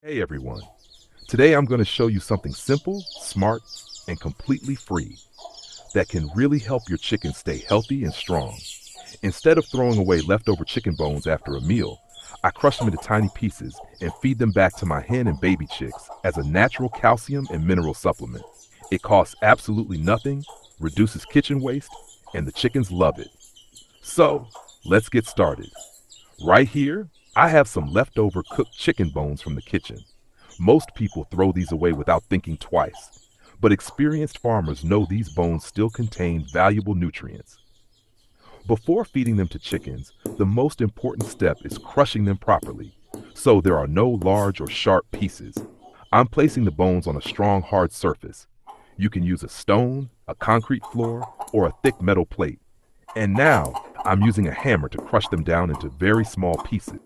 Hey everyone, today I'm going to show you something simple, smart, and completely free that can really help your chicken stay healthy and strong. Instead of throwing away leftover chicken bones after a meal, I crush them into tiny pieces and feed them back to my hen and baby chicks as a natural calcium and mineral supplement. It costs absolutely nothing, reduces kitchen waste, and the chickens love it. So, let's get started. Right here, I have some leftover cooked chicken bones from the kitchen. Most people throw these away without thinking twice, but experienced farmers know these bones still contain valuable nutrients. Before feeding them to chickens, the most important step is crushing them properly, so there are no large or sharp pieces. I'm placing the bones on a strong, hard surface. You can use a stone, a concrete floor, or a thick metal plate. And now, I'm using a hammer to crush them down into very small pieces.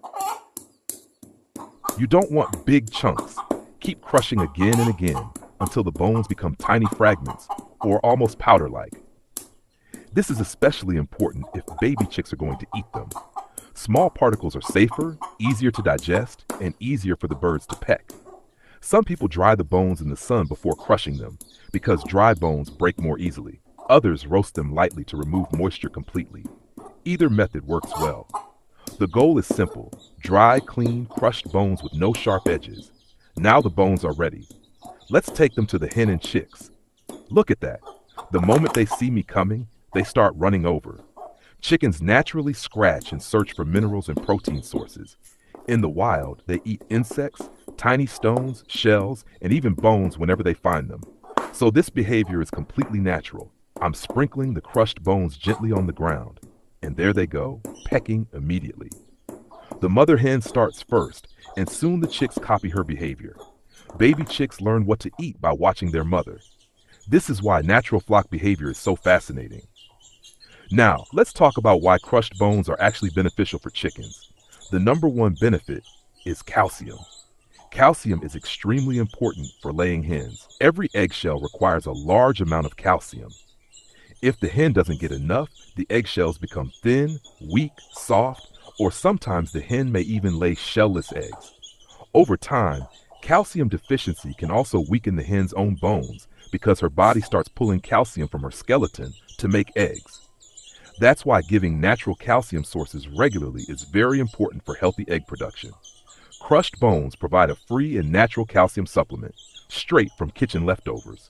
You don't want big chunks. Keep crushing again and again until the bones become tiny fragments or almost powder-like. This is especially important if baby chicks are going to eat them. Small particles are safer, easier to digest, and easier for the birds to peck. Some people dry the bones in the sun before crushing them because dry bones break more easily. Others roast them lightly to remove moisture completely. Either method works well. The goal is simple: dry, clean, crushed bones with no sharp edges. Now the bones are ready. Let's take them to the hen and chicks. Look at that. The moment they see me coming, they start running over. Chickens naturally scratch and search for minerals and protein sources. In the wild, they eat insects, tiny stones, shells, and even bones whenever they find them. So this behavior is completely natural. I'm sprinkling the crushed bones gently on the ground, and there they go, pecking immediately. The mother hen starts first, and soon the chicks copy her behavior. Baby chicks learn what to eat by watching their mother. This is why natural flock behavior is so fascinating. Now, let's talk about why crushed bones are actually beneficial for chickens. The number one benefit is calcium. Calcium is extremely important for laying hens. Every eggshell requires a large amount of calcium. If the hen doesn't get enough, the eggshells become thin, weak, soft, or sometimes the hen may even lay shellless eggs. Over time, calcium deficiency can also weaken the hen's own bones because her body starts pulling calcium from her skeleton to make eggs. That's why giving natural calcium sources regularly is very important for healthy egg production. Crushed bones provide a free and natural calcium supplement, straight from kitchen leftovers.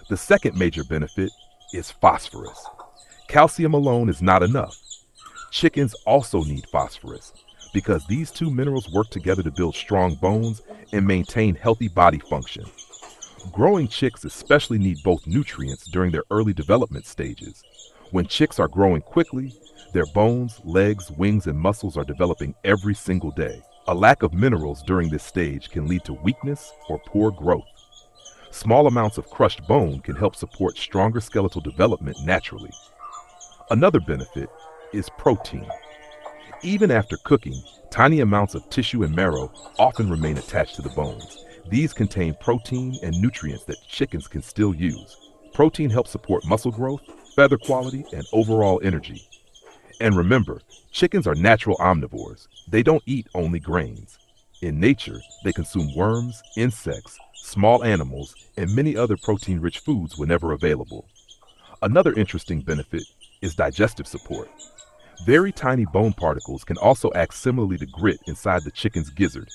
The second major benefit is phosphorus. Calcium alone is not enough. Chickens also need phosphorus because these two minerals work together to build strong bones and maintain healthy body function. Growing chicks especially need both nutrients during their early development stages. When chicks are growing quickly, their bones, legs, wings, and muscles are developing every single day. A lack of minerals during this stage can lead to weakness or poor growth. Small amounts of crushed bone can help support stronger skeletal development naturally. Another benefit is protein. Even after cooking, tiny amounts of tissue and marrow often remain attached to the bones. These contain protein and nutrients that chickens can still use. Protein helps support muscle growth, feather quality, and overall energy. And remember, chickens are natural omnivores. They don't eat only grains. In nature, they consume worms, insects, small animals, and many other protein-rich foods whenever available. Another interesting benefit is digestive support. Very tiny bone particles can also act similarly to grit inside the chicken's gizzard.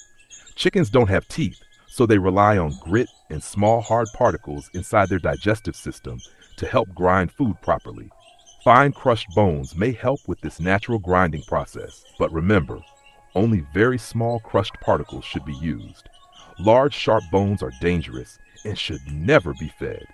Chickens don't have teeth, so they rely on grit and small hard particles inside their digestive system to help grind food properly. Fine crushed bones may help with this natural grinding process, but remember, only very small crushed particles should be used. Large, sharp bones are dangerous and should never be fed.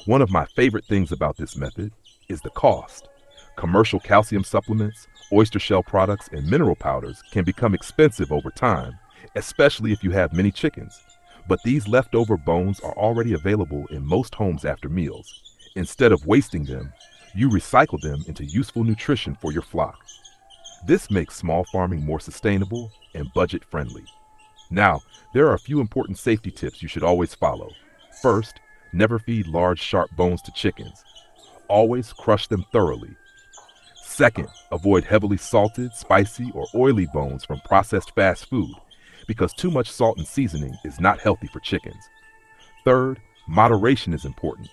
One of my favorite things about this method is the cost. Commercial calcium supplements, oyster shell products, and mineral powders can become expensive over time, especially if you have many chickens. But these leftover bones are already available in most homes after meals. Instead of wasting them, you recycle them into useful nutrition for your flock. This makes small farming more sustainable and budget-friendly. Now, there are a few important safety tips you should always follow. First, never feed large, sharp bones to chickens. Always crush them thoroughly. Second, avoid heavily salted, spicy, or oily bones from processed fast food. because too much salt and seasoning is not healthy for chickens. Third, moderation is important.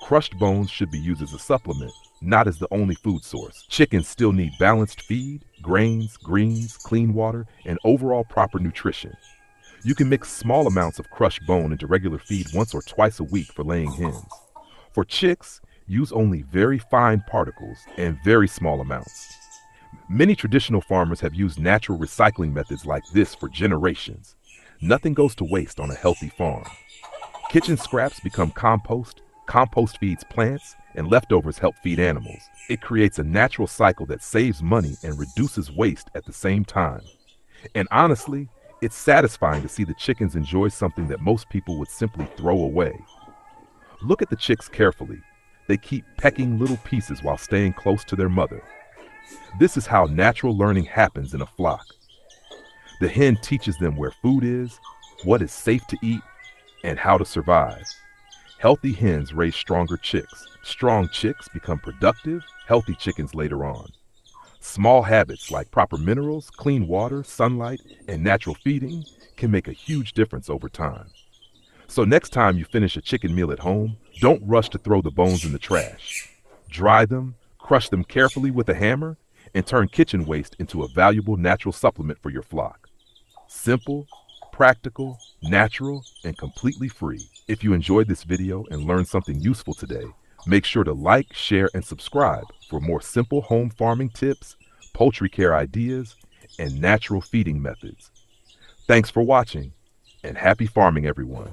Crushed bones should be used as a supplement, not as the only food source. Chickens still need balanced feed, grains, greens, clean water, and overall proper nutrition. You can mix small amounts of crushed bone into regular feed once or twice a week for laying hens. For chicks, use only very fine particles and very small amounts. Many traditional farmers have used natural recycling methods like this for generations. Nothing goes to waste on a healthy farm. Kitchen scraps become compost, compost feeds plants, and leftovers help feed animals. It creates a natural cycle that saves money and reduces waste at the same time. And honestly, it's satisfying to see the chickens enjoy something that most people would simply throw away. Look at the chicks carefully. They keep pecking little pieces while staying close to their mother. This is how natural learning happens in a flock. The hen teaches them where food is, what is safe to eat, and how to survive. Healthy hens raise stronger chicks. Strong chicks become productive, healthy chickens later on. Small habits like proper minerals, clean water, sunlight, and natural feeding can make a huge difference over time. So next time you finish a chicken meal at home, don't rush to throw the bones in the trash. Dry them, crush them carefully with a hammer, and turn kitchen waste into a valuable natural supplement for your flock. Simple, practical, natural, and completely free. If you enjoyed this video and learned something useful today, make sure to like, share, and subscribe for more simple home farming tips, poultry care ideas, and natural feeding methods. Thanks for watching, and happy farming, everyone.